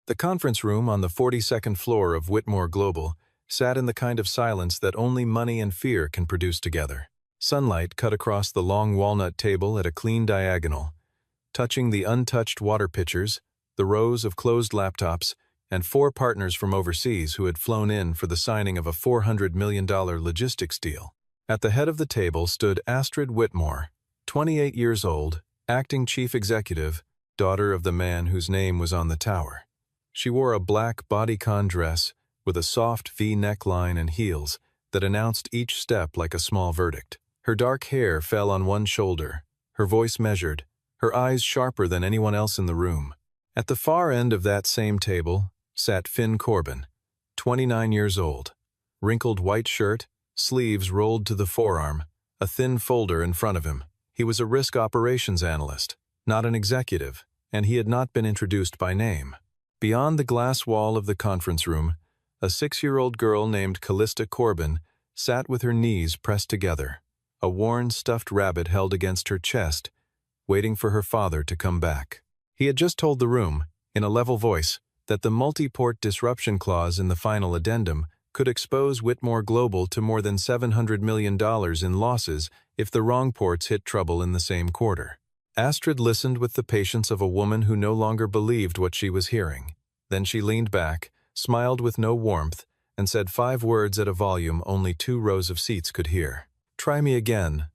The conference room on the 42nd floor of Whitmore Global sat in the kind of silence that only money and fear can produce together. Sunlight cut across the long walnut table at a clean diagonal, touching the untouched water pitchers, the rows of closed laptops, and 4 partners from overseas who had flown in for the signing of a $400 million logistics deal. At the head of the table stood Astrid Whitmore, 28 years old, acting chief executive, daughter of the man whose name was on the tower. She wore a black bodycon dress with a soft V neckline and heels that announced each step like a small verdict. Her dark hair fell on one shoulder, her voice measured, her eyes sharper than anyone else in the room. At the far end of that same table sat Finn Corbin, 29 years old, wrinkled white shirt, sleeves rolled to the forearm, a thin folder in front of him. He was a risk operations analyst, not an executive, and he had not been introduced by name. Beyond the glass wall of the conference room, a 6-year-old girl named Callista Corbin sat with her knees pressed together, a worn stuffed rabbit held against her chest, waiting for her father to come back. He had just told the room, in a level voice, that the multi-port disruption clause in the final addendum could expose Whitmore Global to more than $700 million in losses if the wrong ports hit trouble in the same quarter. Astrid listened with the patience of a woman who no longer believed what she was hearing. Then she leaned back, smiled with no warmth, and said 5 words at a volume only 2 rows of seats could hear. "Try me again.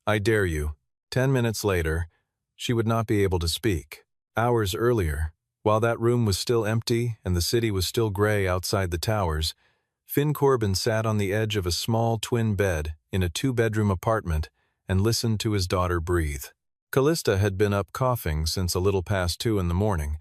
I dare you." 10 minutes later, she would not be able to speak. Hours earlier, while that room was still empty and the city was still gray outside the towers, Finn Corbin sat on the edge of a small twin bed in a 2-bedroom apartment and listened to his daughter breathe. Callista had been up coughing since a little past 2 in the morning,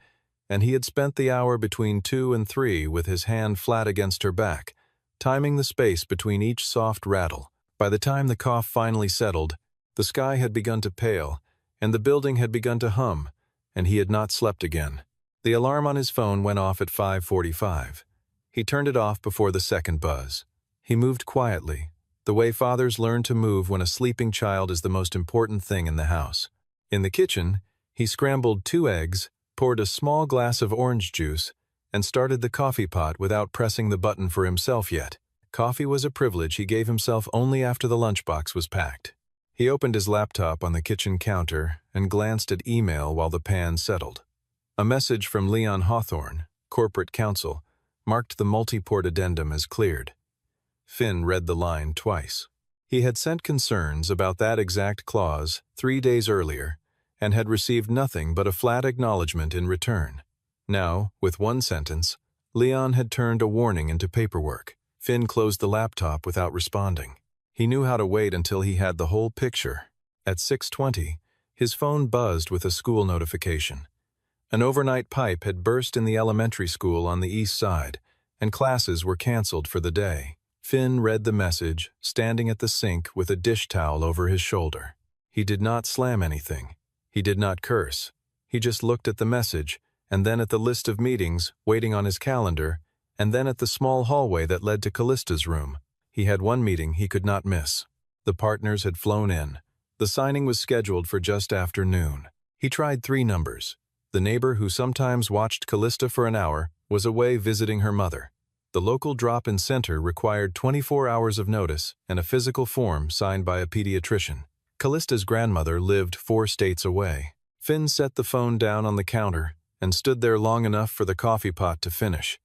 and he had spent the hour between 2 and 3 with his hand flat against her back, timing the space between each soft rattle. By the time the cough finally settled, the sky had begun to pale, and the building had begun to hum, and he had not slept again. The alarm on his phone went off at 5:45. He turned it off before the second buzz. He moved quietly, the way fathers learn to move when a sleeping child is the most important thing in the house. In the kitchen, he scrambled 2 eggs, poured a small glass of orange juice, and started the coffee pot without pressing the button for himself yet. Coffee was a privilege he gave himself only after the lunchbox was packed. He opened his laptop on the kitchen counter and glanced at email while the pan settled. A message from Leon Hawthorne, corporate counsel, marked the multi-port addendum as cleared. Finn read the line twice. He had sent concerns about that exact clause 3 days earlier and had received nothing but a flat acknowledgement in return. Now, with 1 sentence, Leon had turned a warning into paperwork. Finn closed the laptop without responding. He knew how to wait until he had the whole picture. At 6:20, his phone buzzed with a school notification. An overnight pipe had burst in the elementary school on the east side, and classes were canceled for the day. Finn read the message, standing at the sink with a dish towel over his shoulder. He did not slam anything. He did not curse. He just looked at the message, and then at the list of meetings waiting on his calendar, and then at the small hallway that led to Callista's room. He had 1 meeting he could not miss. The partners had flown in. The signing was scheduled for just after noon. He tried 3 numbers. The neighbor who sometimes watched Callista for an hour was away visiting her mother. The local drop-in center required 24 hours of notice and a physical form signed by a pediatrician. Callista's grandmother lived 4 states away. Finn set the phone down on the counter and stood there long enough for the coffee pot to finish.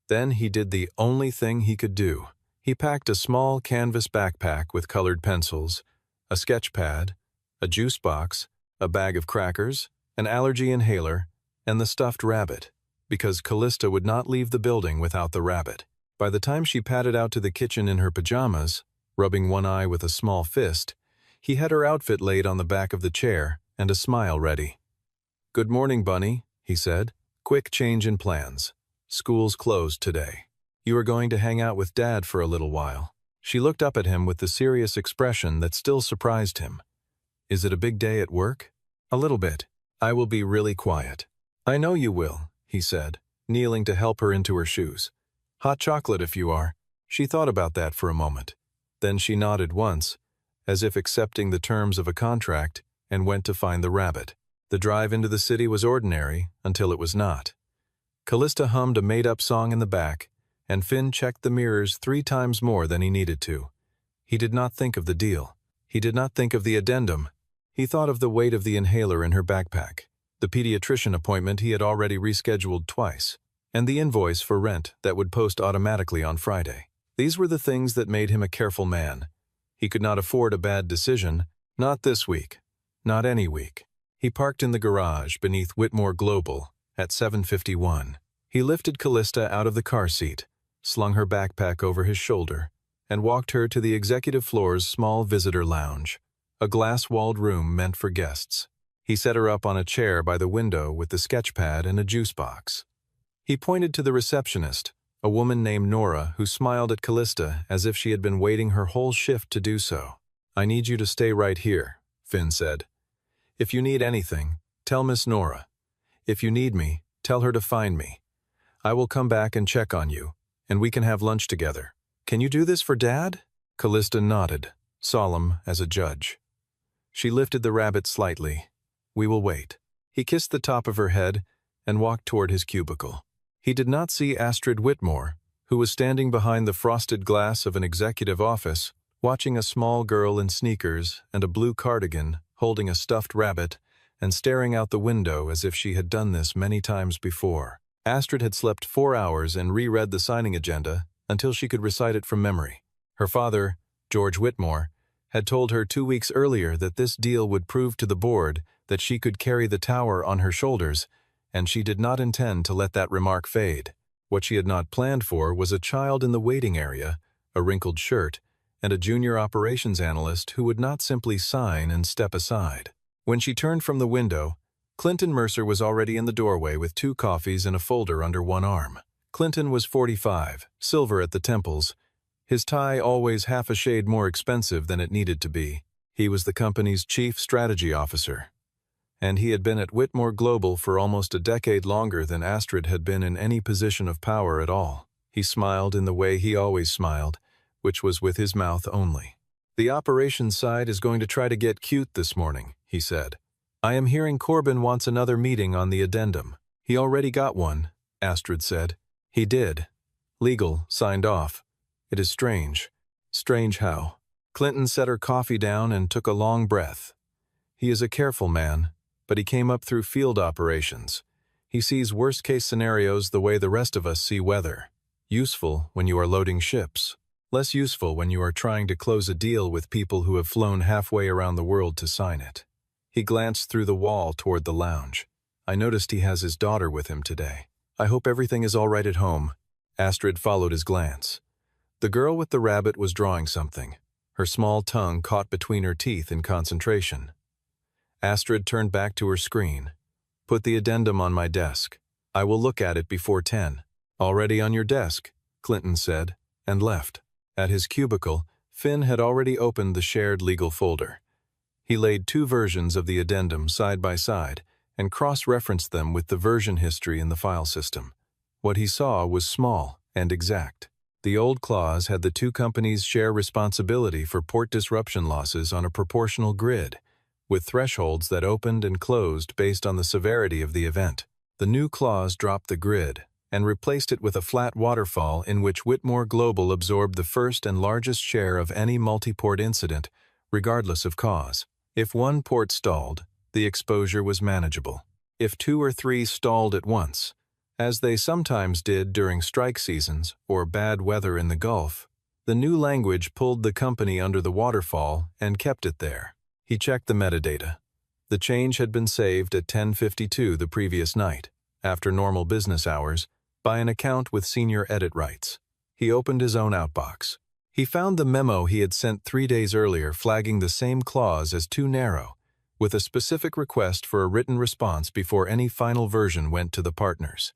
Then he did the only thing he could do. He packed a small canvas backpack with colored pencils, a sketch pad, a juice box, a bag of crackers, an allergy inhaler, and the stuffed rabbit, because Callista would not leave the building without the rabbit. By the time she padded out to the kitchen in her pajamas, rubbing one eye with a small fist, he had her outfit laid on the back of the chair and a smile ready. "Good morning, Bunny," he said. "Quick change in plans. School's closed today. You are going to hang out with Dad for a little while." She looked up at him with the serious expression that still surprised him. "Is it a big day at work?" "A little bit. I will be really quiet." "I know you will," he said, kneeling to help her into her shoes. "Hot chocolate if you are." She thought about that for a moment. Then she nodded once, as if accepting the terms of a contract, and went to find the rabbit. The drive into the city was ordinary until it was not. Callista hummed a made-up song in the back, and Finn checked the mirrors 3 times more than he needed to. He did not think of the deal. He did not think of the addendum. He thought of the weight of the inhaler in her backpack, the pediatrician appointment he had already rescheduled twice, and the invoice for rent that would post automatically on Friday. These were the things that made him a careful man. He could not afford a bad decision, not this week, not any week. He parked in the garage beneath Whitmore Global at 7:51. He lifted Callista out of the car seat, slung her backpack over his shoulder, and walked her to the executive floor's small visitor lounge, a glass-walled room meant for guests. He set her up on a chair by the window with the sketchpad and a juice box. He pointed to the receptionist, a woman named Nora, who smiled at Callista as if she had been waiting her whole shift to do so. "I need you to stay right here," Finn said. "If you need anything, tell Miss Nora. If you need me, tell her to find me. I will come back and check on you, and we can have lunch together. Can you do this for Dad?" Callista nodded, solemn as a judge. She lifted the rabbit slightly. "We will wait." He kissed the top of her head and walked toward his cubicle. He did not see Astrid Whitmore, who was standing behind the frosted glass of an executive office, watching a small girl in sneakers and a blue cardigan holding a stuffed rabbit and staring out the window as if she had done this many times before. Astrid had slept 4 hours and reread the signing agenda until she could recite it from memory. Her father, George Whitmore, had told her 2 weeks earlier that this deal would prove to the board that she could carry the tower on her shoulders, and she did not intend to let that remark fade. What she had not planned for was a child in the waiting area, a wrinkled shirt, and a junior operations analyst who would not simply sign and step aside. When she turned from the window, Clinton Mercer was already in the doorway with 2 coffees and a folder under one arm. Clinton was 45, silver at the temples, his tie always half a shade more expensive than it needed to be. He was the company's chief strategy officer, and he had been at Whitmore Global for almost a decade longer than Astrid had been in any position of power at all. He smiled in the way he always smiled, which was with his mouth only. "The operations side is going to try to get cute this morning," he said. "I am hearing Corbin wants another meeting on the addendum." "He already got one," Astrid said. "He did. Legal signed off. It is strange." "Strange how?" Clinton set her coffee down and took a long breath. "He is a careful man, but he came up through field operations. He sees worst-case scenarios the way the rest of us see weather. Useful when you are loading ships. Less useful when you are trying to close a deal with people who have flown halfway around the world to sign it." He glanced through the wall toward the lounge. "I noticed he has his daughter with him today. I hope everything is all right at home." Astrid followed his glance. The girl with the rabbit was drawing something, her small tongue caught between her teeth in concentration. Astrid turned back to her screen. "Put the addendum on my desk. I will look at it before 10. "Already on your desk," Clinton said, and left. At his cubicle, Finn had already opened the shared legal folder. He laid 2 versions of the addendum side by side and cross-referenced them with the version history in the file system. What he saw was small and exact. The old clause had the 2 companies share responsibility for port disruption losses on a proportional grid, with thresholds that opened and closed based on the severity of the event. The new clause dropped the grid and replaced it with a flat waterfall in which Whitmore Global absorbed the first and largest share of any multi-port incident, regardless of cause. If one port stalled, the exposure was manageable. If 2 or 3 stalled at once, as they sometimes did during strike seasons or bad weather in the Gulf, the new language pulled the company under the waterfall and kept it there. He checked the metadata. The change had been saved at 10:52 the previous night, after normal business hours, by an account with senior edit rights. He opened his own outbox. He found the memo he had sent 3 days earlier flagging the same clause as too narrow, with a specific request for a written response before any final version went to the partners.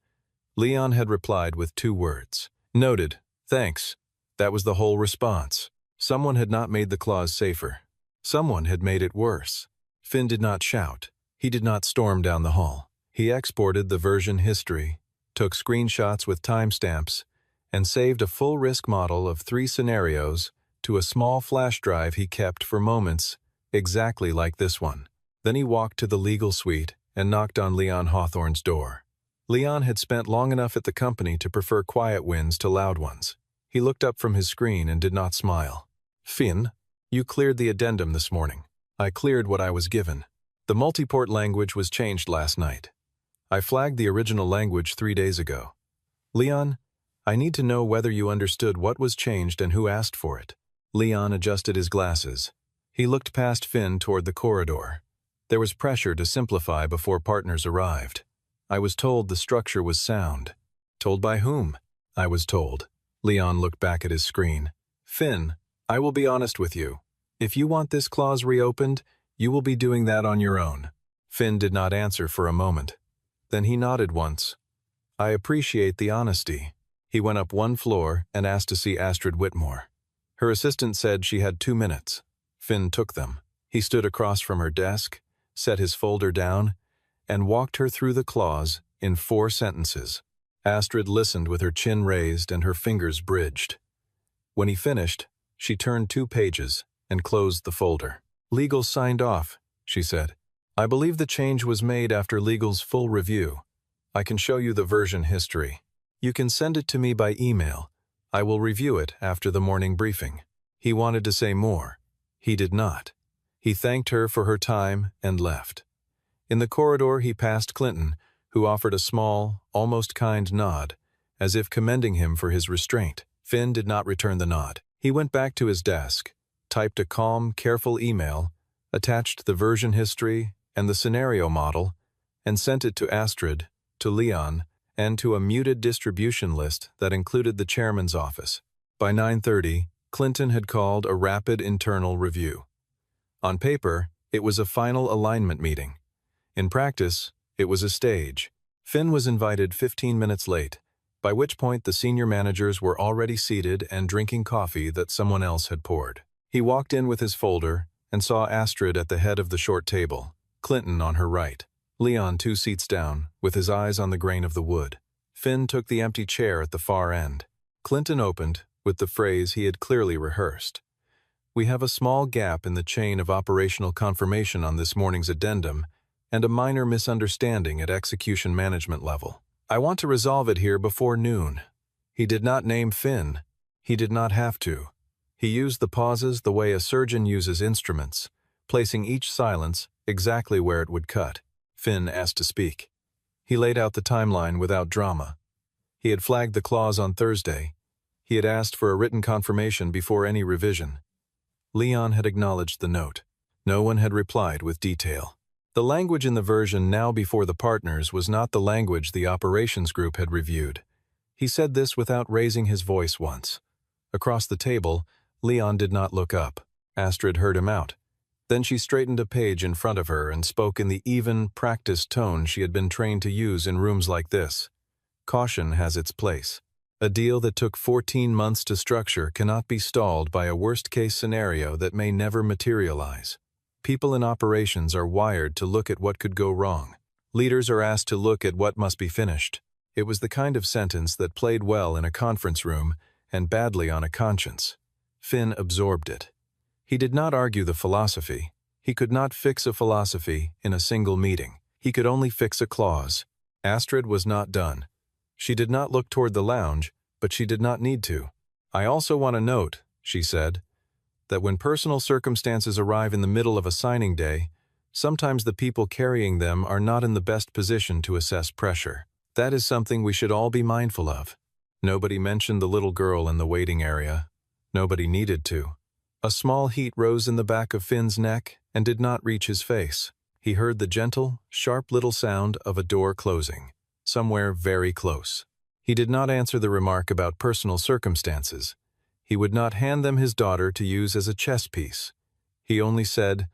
Leon had replied with 2 words. "Noted. Thanks." That was the whole response. Someone had not made the clause safer. Someone had made it worse. Finn did not shout. He did not storm down the hall. He exported the version history, took screenshots with timestamps, and saved a full risk model of 3 scenarios to a small flash drive he kept for moments exactly like this one. Then he walked to the legal suite and knocked on Leon Hawthorne's door. Leon had spent long enough at the company to prefer quiet wins to loud ones. He looked up from his screen and did not smile. "Finn, you cleared the addendum this morning. I cleared what I was given. The multiport language was changed last night. I flagged the original language 3 days ago. Leon, I need to know whether you understood what was changed and who asked for it." Leon adjusted his glasses. He looked past Finn toward the corridor. There was pressure to simplify before partners arrived. "I was told the structure was sound." "Told by whom?" "I was told." Leon looked back at his screen. "Finn, I will be honest with you. If you want this clause reopened, you will be doing that on your own." Finn did not answer for a moment. Then he nodded once. "I appreciate the honesty." He went up one floor and asked to see Astrid Whitmore. Her assistant said she had 2 minutes. Finn took them. He stood across from her desk, set his folder down, and walked her through the clause in 4 sentences. Astrid listened with her chin raised and her fingers bridged. When he finished, she turned 2 pages and closed the folder. "Legal signed off," she said. "I believe the change was made after legal's full review. I can show you the version history. You can send it to me by email. I will review it after the morning briefing." He wanted to say more. He did not. He thanked her for her time and left. In the corridor he passed Clinton, who offered a small, almost kind nod, as if commending him for his restraint. Finn did not return the nod. He went back to his desk, typed a calm, careful email, attached the version history and the scenario model, and sent it to Astrid, to Leon, and to a muted distribution list that included the chairman's office. By 9:30, Clinton had called a rapid internal review. On paper, it was a final alignment meeting. In practice, it was a stage. Finn was invited 15 minutes late, by which point the senior managers were already seated and drinking coffee that someone else had poured. He walked in with his folder and saw Astrid at the head of the short table, Clinton on her right, Leon 2 seats down, with his eyes on the grain of the wood. Finn took the empty chair at the far end. Clinton opened with the phrase he had clearly rehearsed. "We have a small gap in the chain of operational confirmation on this morning's addendum and a minor misunderstanding at execution management level. I want to resolve it here before noon." He did not name Finn. He did not have to. He used the pauses the way a surgeon uses instruments, placing each silence exactly where it would cut. Finn asked to speak. He laid out the timeline without drama. He had flagged the clause on Thursday. He had asked for a written confirmation before any revision. Leon had acknowledged the note. No one had replied with detail. The language in the version now before the partners was not the language the operations group had reviewed. He said this without raising his voice once. Across the table, Leon did not look up. Astrid heard him out. Then she straightened a page in front of her and spoke in the even, practiced tone she had been trained to use in rooms like this. "Caution has its place. A deal that took 14 months to structure cannot be stalled by a worst-case scenario that may never materialize. People in operations are wired to look at what could go wrong. Leaders are asked to look at what must be finished." It was the kind of sentence that played well in a conference room and badly on a conscience. Finn absorbed it. He did not argue the philosophy. He could not fix a philosophy in a single meeting. He could only fix a clause. Astrid was not done. She did not look toward the lounge, but she did not need to. "I also want to note," she said, "that when personal circumstances arrive in the middle of a signing day, sometimes the people carrying them are not in the best position to assess pressure. That is something we should all be mindful of." Nobody mentioned the little girl in the waiting area. Nobody needed to. A small heat rose in the back of Finn's neck and did not reach his face. He heard the gentle, sharp little sound of a door closing, somewhere very close. He did not answer the remark about personal circumstances. He would not hand them his daughter to use as a chess piece. He only said,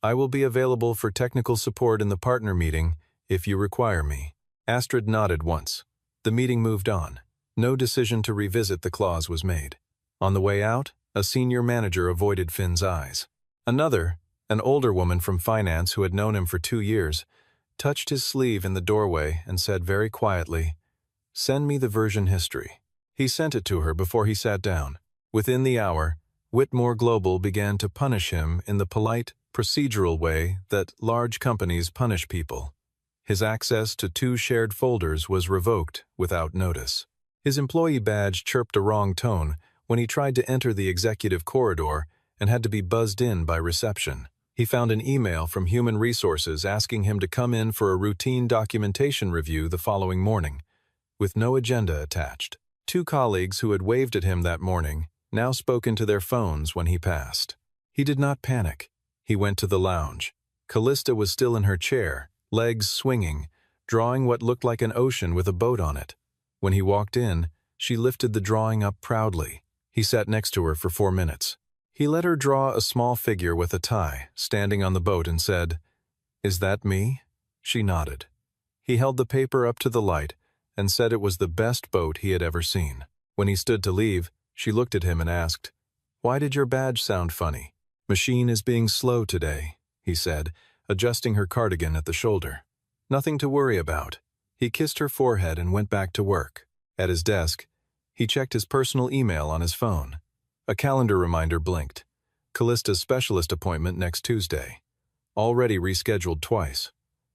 "I will be available for technical support in the partner meeting if you require me." Astrid nodded once. The meeting moved on. No decision to revisit the clause was made. On the way out, a senior manager avoided Finn's eyes. Another, an older woman from finance who had known him for 2 years, touched his sleeve in the doorway and said very quietly, "Send me the version history." He sent it to her before he sat down. Within the hour, Whitmore Global began to punish him in the polite, procedural way that large companies punish people. His access to 2 shared folders was revoked without notice. His employee badge chirped a wrong tone when he tried to enter the executive corridor and had to be buzzed in by reception. He found an email from Human Resources asking him to come in for a routine documentation review the following morning, with no agenda attached. 2 colleagues who had waved at him that morning now spoke into their phones when he passed. He did not panic. He went to the lounge. Callista was still in her chair, legs swinging, drawing what looked like an ocean with a boat on it. When he walked in, she lifted the drawing up proudly. He sat next to her for 4 minutes. He let her draw a small figure with a tie, standing on the boat, and said, "Is that me?" She nodded. He held the paper up to the light and said it was the best boat he had ever seen. When he stood to leave, she looked at him and asked, "Why did your badge sound funny?" "Machine is being slow today," he said, adjusting her cardigan at the shoulder. "Nothing to worry about." He kissed her forehead and went back to work. At his desk, he checked his personal email on his phone. A calendar reminder blinked. Callista's specialist appointment next Tuesday. Already rescheduled twice.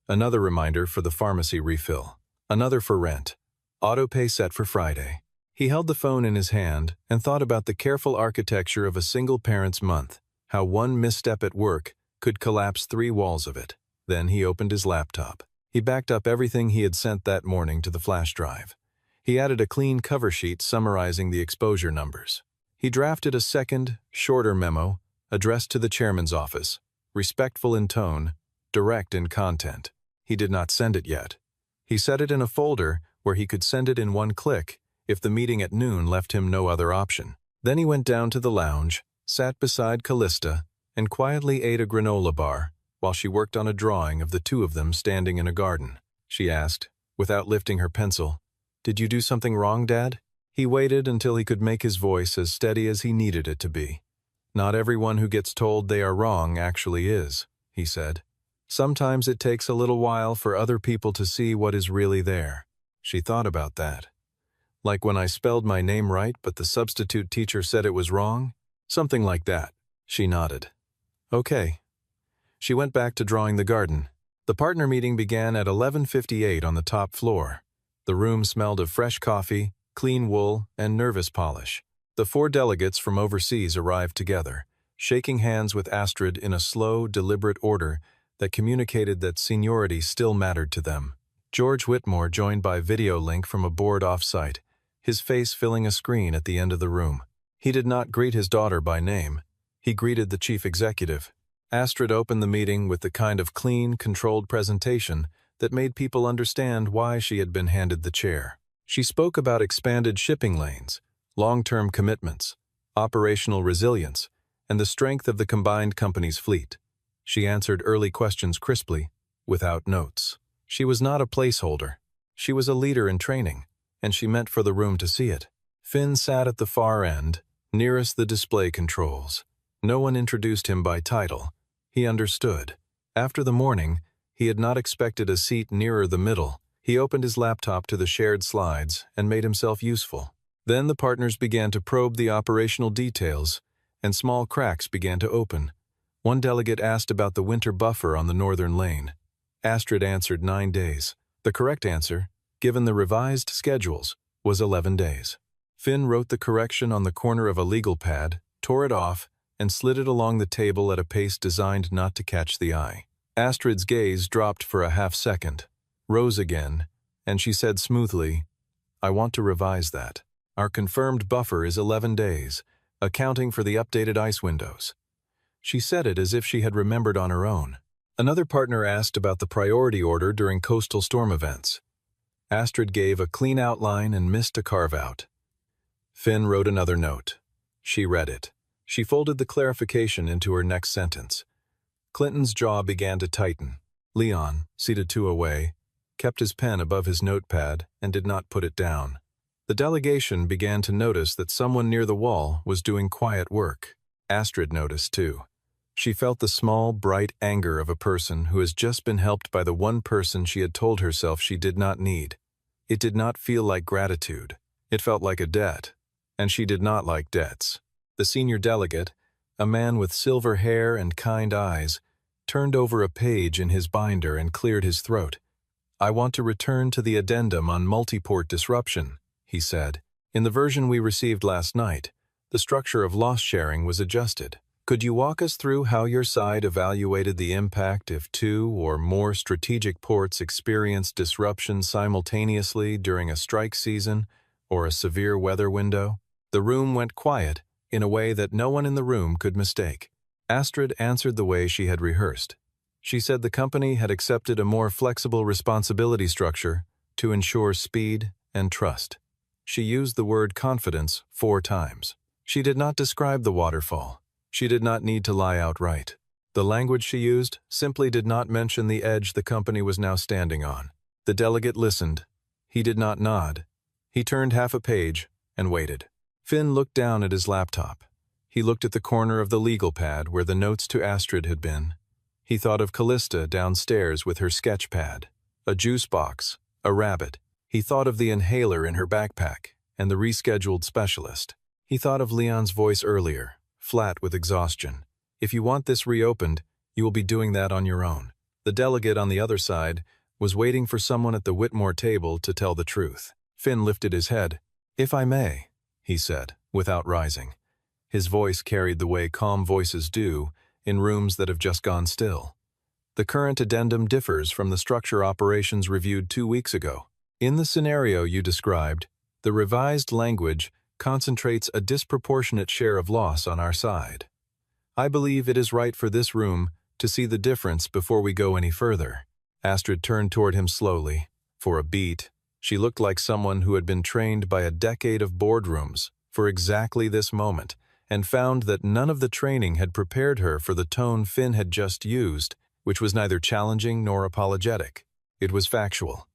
Another reminder for the pharmacy refill. Another for rent. Autopay set for Friday. He held the phone in his hand and thought about the careful architecture of a single parent's month, how one misstep at work could collapse 3 walls of it. Then he opened his laptop. He backed up everything he had sent that morning to the flash drive. He added a clean cover sheet summarizing the exposure numbers. He drafted a second, shorter memo addressed to the chairman's office, respectful in tone, direct in content. He did not send it yet. He set it in a folder where he could send it in 1 click if the meeting at noon left him no other option. Then he went down to the lounge, sat beside Callista, and quietly ate a granola bar while she worked on a drawing of the 2 of them standing in a garden. She asked, without lifting her pencil, "Did you do something wrong, Dad?" He waited until he could make his voice as steady as he needed it to be. "Not everyone who gets told they are wrong actually is," he said. "Sometimes it takes a little while for other people to see what is really there." She thought about that. "Like when I spelled my name right but the substitute teacher said it was wrong? Something like that." She nodded. "Okay." She went back to drawing the garden. The partner meeting began at 11:58 on the top floor. The room smelled of fresh coffee, clean wool, and nervous polish. The 4 delegates from overseas arrived together, shaking hands with Astrid in a slow, deliberate order that communicated that seniority still mattered to them. George Whitmore joined by video link from a board off-site, his face filling a screen at the end of the room. He did not greet his daughter by name. He greeted the chief executive. Astrid opened the meeting with the kind of clean, controlled presentation that made people understand why she had been handed the chair. She spoke about expanded shipping lanes, long-term commitments, operational resilience, and the strength of the combined company's fleet. She answered early questions crisply, without notes. She was not a placeholder. She was a leader in training, and she meant for the room to see it. Finn sat at the far end, nearest the display controls. No one introduced him by title. He understood. After the morning, he had not expected a seat nearer the middle. He opened his laptop to the shared slides and made himself useful. Then the partners began to probe the operational details, and small cracks began to open. One delegate asked about the winter buffer on the northern lane. Astrid answered 9 days. The correct answer, given the revised schedules, was 11 days. Finn wrote the correction on the corner of a legal pad, tore it off, and slid it along the table at a pace designed not to catch the eye. Astrid's gaze dropped for a half-second, rose again, and she said smoothly, "I want to revise that. Our confirmed buffer is 11 days, accounting for the updated ice windows." She said it as if she had remembered on her own. Another partner asked about the priority order during coastal storm events. Astrid gave a clean outline and missed a carve-out. Finn wrote another note. She read it. She folded the clarification into her next sentence. Clinton's jaw began to tighten. Leon, seated 2 away, kept his pen above his notepad and did not put it down. The delegation began to notice that someone near the wall was doing quiet work. Astrid noticed too. She felt the small, bright anger of a person who has just been helped by the one person she had told herself she did not need. It did not feel like gratitude. It felt like a debt, and she did not like debts. The senior delegate, a man with silver hair and kind eyes, turned over a page in his binder and cleared his throat. "I want to return to the addendum on multiport disruption," he said. "In the version we received last night, the structure of loss sharing was adjusted. Could you walk us through how your side evaluated the impact if two or more strategic ports experienced disruption simultaneously during a strike season or a severe weather window?" The room went quiet in a way that no one in the room could mistake. Astrid answered the way she had rehearsed. She said the company had accepted a more flexible responsibility structure to ensure speed and trust. She used the word confidence 4 times. She did not describe the waterfall. She did not need to lie outright. The language she used simply did not mention the edge the company was now standing on. The delegate listened. He did not nod. He turned half a page and waited. Finn looked down at his laptop. He looked at the corner of the legal pad where the notes to Astrid had been. He thought of Callista downstairs with her sketch pad, a juice box, a rabbit. He thought of the inhaler in her backpack and the rescheduled specialist. He thought of Leon's voice earlier, flat with exhaustion. "If you want this reopened, you will be doing that on your own." The delegate on the other side was waiting for someone at the Whitmore table to tell the truth. Finn lifted his head. "If I may," he said, without rising. His voice carried the way calm voices do in rooms that have just gone still. "The current addendum differs from the structure operations reviewed 2 weeks ago. In the scenario you described, the revised language concentrates a disproportionate share of loss on our side. I believe it is right for this room to see the difference before we go any further." Astrid turned toward him slowly. For a beat, she looked like someone who had been trained by a decade of boardrooms for exactly this moment, and found that none of the training had prepared her for the tone Finn had just used, which was neither challenging nor apologetic. It was factual.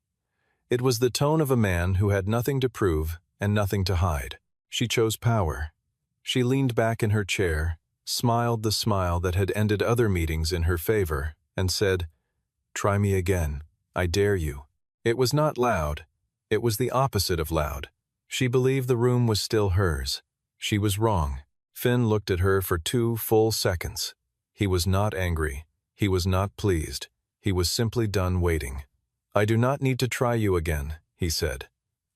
It was the tone of a man who had nothing to prove and nothing to hide. She chose power. She leaned back in her chair, smiled the smile that had ended other meetings in her favor, and said, "Try me again. I dare you." It was not loud. It was the opposite of loud. She believed the room was still hers. She was wrong. Finn looked at her for 2 full seconds. He was not angry. He was not pleased. He was simply done waiting. "I do not need to try you again," he said.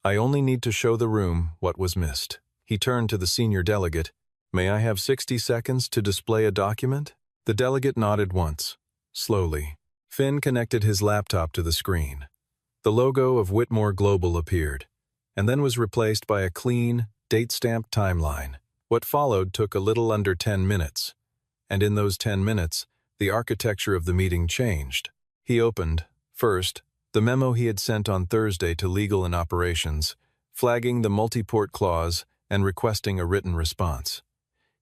"I only need to show the room what was missed." He turned to the senior delegate. "May I have 60 seconds to display a document?" The delegate nodded once, slowly. Finn connected his laptop to the screen. The logo of Whitmore Global appeared, and then was replaced by a clean, date-stamped timeline. What followed took a little under 10 minutes, and in those 10 minutes, the architecture of the meeting changed. He opened, first, the memo he had sent on Thursday to Legal and Operations, flagging the multiport clause and requesting a written response.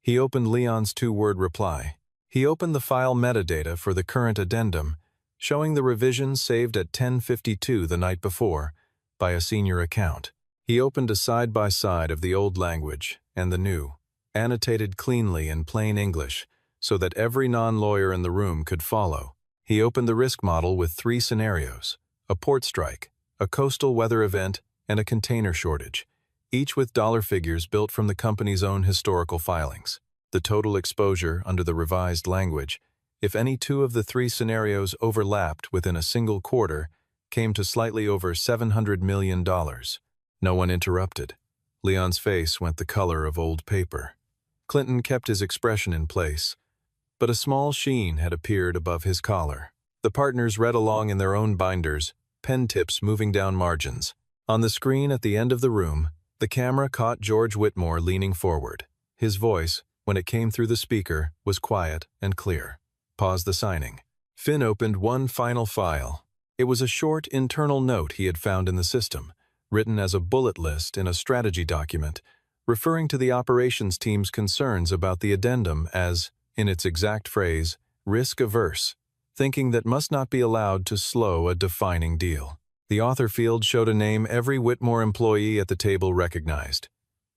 He opened Leon's 2-word reply. He opened the file metadata for the current addendum, showing the revisions saved at 10:52 the night before by a senior account. He opened a side-by-side of the old language and the new, annotated cleanly in plain English so that every non-lawyer in the room could follow. He opened the risk model with 3 scenarios: a port strike, a coastal weather event, and a container shortage, each with dollar figures built from the company's own historical filings. The total exposure under the revised language, if any 2 of the 3 scenarios overlapped within a single quarter, came to slightly over $700 million. No one interrupted. Leon's face went the color of old paper. Clinton kept his expression in place, but a small sheen had appeared above his collar. The partners read along in their own binders, pen tips moving down margins. On the screen at the end of the room, the camera caught George Whitmore leaning forward. His voice, when it came through the speaker, was quiet and clear. "Pause the signing." Finn opened one final file. It was a short internal note he had found in the system, written as a bullet list in a strategy document, referring to the operations team's concerns about the addendum as, in its exact phrase, risk-averse, thinking that must not be allowed to slow a defining deal. The author field showed a name every Whitmore employee at the table recognized.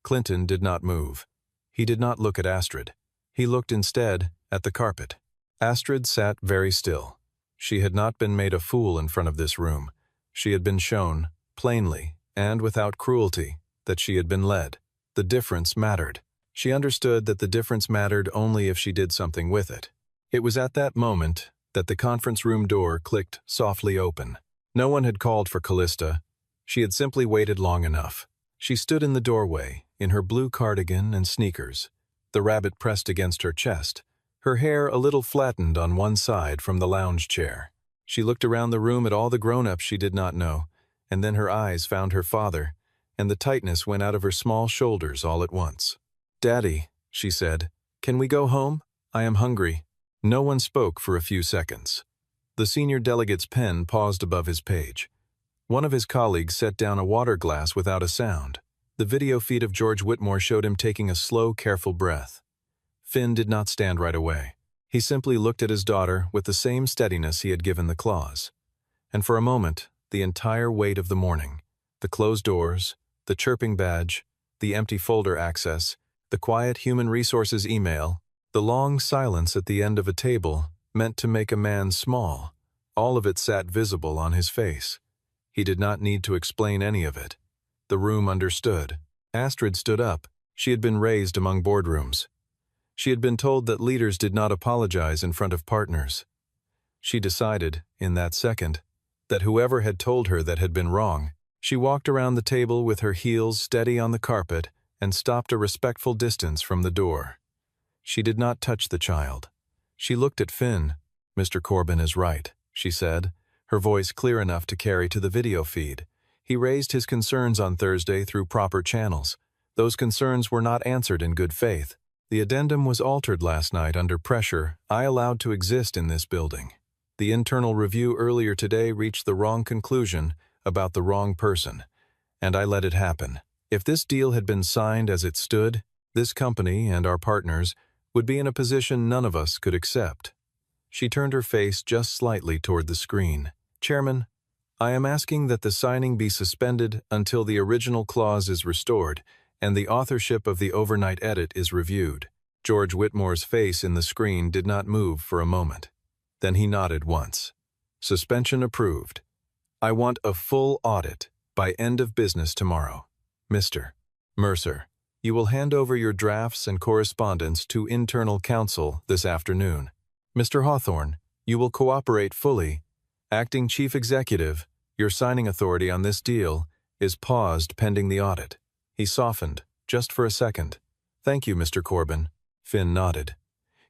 Clinton did not move. He did not look at Astrid. He looked instead at the carpet. Astrid sat very still. She had not been made a fool in front of this room. She had been shown, plainly and without cruelty, that she had been led. The difference mattered. She understood that the difference mattered only if she did something with it. It was at that moment that the conference room door clicked softly open. No one had called for Callista. She had simply waited long enough. She stood in the doorway, in her blue cardigan and sneakers, the rabbit pressed against her chest, her hair a little flattened on one side from the lounge chair. She looked around the room at all the grown-ups she did not know, and then her eyes found her father, and the tightness went out of her small shoulders all at once. "Daddy," she said, "can we go home? I am hungry." No one spoke for a few seconds. The senior delegate's pen paused above his page. One of his colleagues set down a water glass without a sound. The video feed of George Whitmore showed him taking a slow, careful breath. Finn did not stand right away. He simply looked at his daughter with the same steadiness he had given the claws. And for a moment, the entire weight of the morning, the closed doors, the chirping badge, the empty folder access, the quiet human resources email, the long silence at the end of a table meant to make a man small, all of it sat visible on his face. He did not need to explain any of it. The room understood. Astrid stood up. She had been raised among boardrooms. She had been told that leaders did not apologize in front of partners. She decided, in that second, that whoever had told her that had been wrong. She walked around the table with her heels steady on the carpet and stopped a respectful distance from the door. She did not touch the child. She looked at Finn. "Mr. Corbin is right," she said, her voice clear enough to carry to the video feed. He raised his concerns on Thursday through proper channels. Those concerns were not answered in good faith. The addendum was altered last night under pressure I allowed to exist in this building. The internal review earlier today reached the wrong conclusion about the wrong person, and I let it happen. If this deal had been signed as it stood, this company and our partners would be in a position none of us could accept. She turned her face just slightly toward the screen. "Chairman, I am asking that the signing be suspended until the original clause is restored and the authorship of the overnight edit is reviewed." George Whitmore's face in the screen did not move for a moment. Then he nodded once. "Suspension approved. I want a full audit by end of business tomorrow. Mr. Mercer, you will hand over your drafts and correspondence to internal counsel this afternoon. Mr. Hawthorne, you will cooperate fully. Acting Chief Executive, your signing authority on this deal is paused pending the audit." He softened, just for a second. "Thank you, Mr. Corbin." Finn nodded.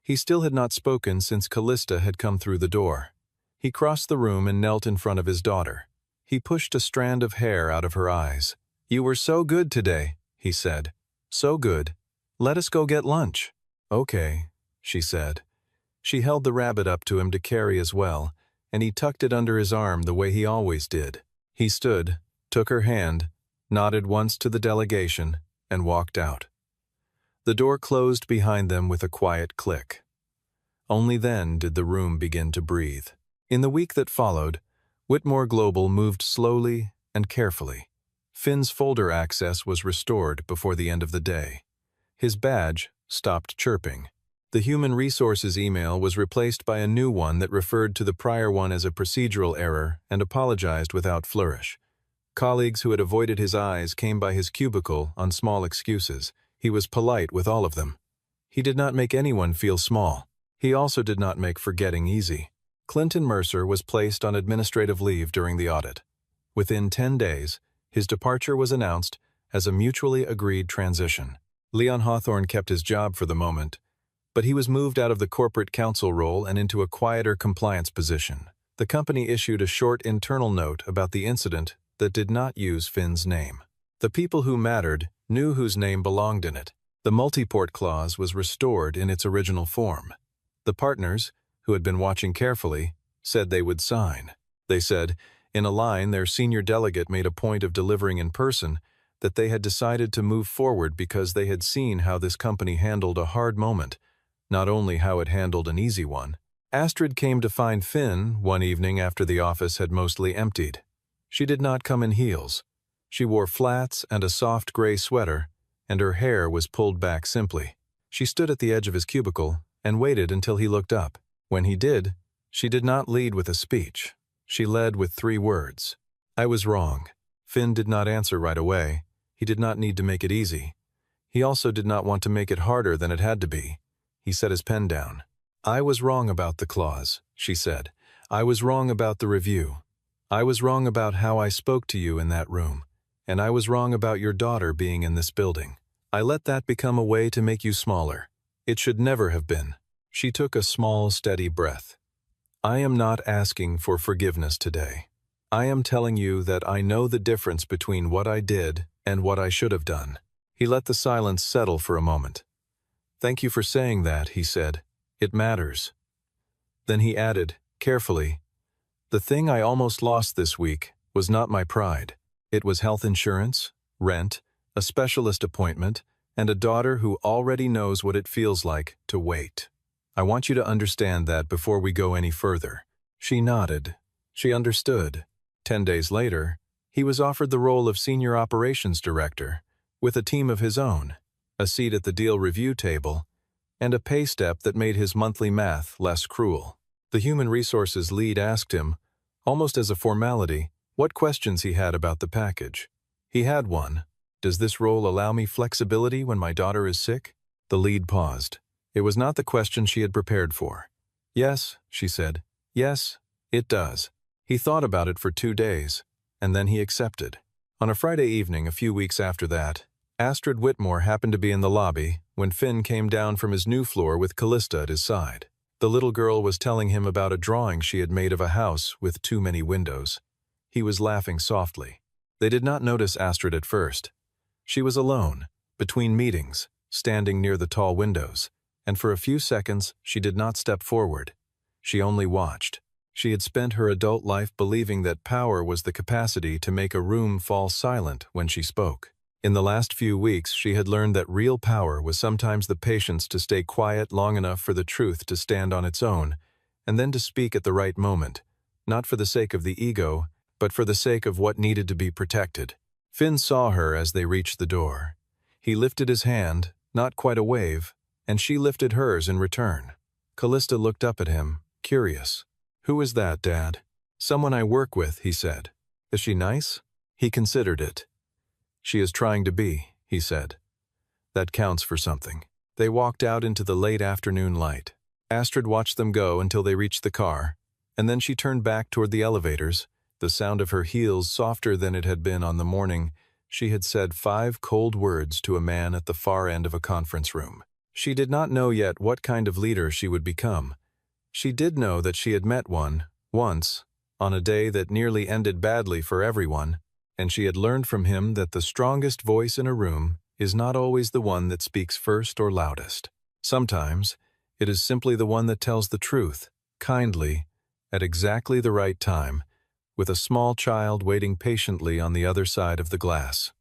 He still had not spoken since Callista had come through the door. He crossed the room and knelt in front of his daughter. He pushed a strand of hair out of her eyes. "You were so good today," he said. "So good. Let us go get lunch." "Okay," she said. She held the rabbit up to him to carry as well, and he tucked it under his arm the way he always did. He stood, took her hand, nodded once to the delegation, and walked out. The door closed behind them with a quiet click. Only then did the room begin to breathe. In the week that followed, Whitmore Global moved slowly and carefully. Finn's folder access was restored before the end of the day. His badge stopped chirping. The Human Resources email was replaced by a new one that referred to the prior one as a procedural error and apologized without flourish. Colleagues who had avoided his eyes came by his cubicle on small excuses. He was polite with all of them. He did not make anyone feel small. He also did not make forgetting easy. Clinton Mercer was placed on administrative leave during the audit. Within 10 days, his departure was announced as a mutually agreed transition. Leon Hawthorne kept his job for the moment, but he was moved out of the corporate counsel role and into a quieter compliance position. The company issued a short internal note about the incident that did not use Finn's name. The people who mattered knew whose name belonged in it. The multi-port clause was restored in its original form. The partners, who had been watching carefully, said they would sign. They said, in a line their senior delegate made a point of delivering in person, that they had decided to move forward because they had seen how this company handled a hard moment, not only how it handled an easy one. Astrid came to find Finn one evening after the office had mostly emptied. She did not come in heels. She wore flats and a soft gray sweater, and her hair was pulled back simply. She stood at the edge of his cubicle and waited until he looked up. When he did, she did not lead with a speech. She led with 3 words. "I was wrong." Finn did not answer right away. He did not need to make it easy. He also did not want to make it harder than it had to be. He set his pen down. "I was wrong about the clause," she said. "I was wrong about the review. I was wrong about how I spoke to you in that room, and I was wrong about your daughter being in this building. I let that become a way to make you smaller. It should never have been." She took a small, steady breath. "I am not asking for forgiveness today. I am telling you that I know the difference between what I did and what I should have done." He let the silence settle for a moment. "Thank you for saying that," he said. "It matters." Then he added, carefully, "The thing I almost lost this week was not my pride. It was health insurance, rent, a specialist appointment, and a daughter who already knows what it feels like to wait. I want you to understand that before we go any further." She nodded. She understood. 10 days later, he was offered the role of Senior Operations Director, with a team of his own, a seat at the deal review table, and a pay step that made his monthly math less cruel. The human resources lead asked him, almost as a formality, what questions he had about the package. He had one. "Does this role allow me flexibility when my daughter is sick?" The lead paused. It was not the question she had prepared for. "Yes," she said. "Yes, it does." He thought about it for 2 days, and then he accepted. On a Friday evening a few weeks after that, Astrid Whitmore happened to be in the lobby when Finn came down from his new floor with Callista at his side. The little girl was telling him about a drawing she had made of a house with too many windows. He was laughing softly. They did not notice Astrid at first. She was alone, between meetings, standing near the tall windows, and for a few seconds she did not step forward. She only watched. She had spent her adult life believing that power was the capacity to make a room fall silent when she spoke. In the last few weeks, she had learned that real power was sometimes the patience to stay quiet long enough for the truth to stand on its own, and then to speak at the right moment, not for the sake of the ego, but for the sake of what needed to be protected. Finn saw her as they reached the door. He lifted his hand, not quite a wave, and she lifted hers in return. Callista looked up at him, curious. "Who is that, Dad?" "Someone I work with," he said. "Is she nice?" He considered it. "She is trying to be," he said. "That counts for something." They walked out into the late afternoon light. Astrid watched them go until they reached the car, and then she turned back toward the elevators, the sound of her heels softer than it had been on the morning she had said 5 cold words to a man at the far end of a conference room. She did not know yet what kind of leader she would become. She did know that she had met one, once, on a day that nearly ended badly for everyone, and she had learned from him that the strongest voice in a room is not always the one that speaks first or loudest. Sometimes, it is simply the one that tells the truth, kindly, at exactly the right time, with a small child waiting patiently on the other side of the glass.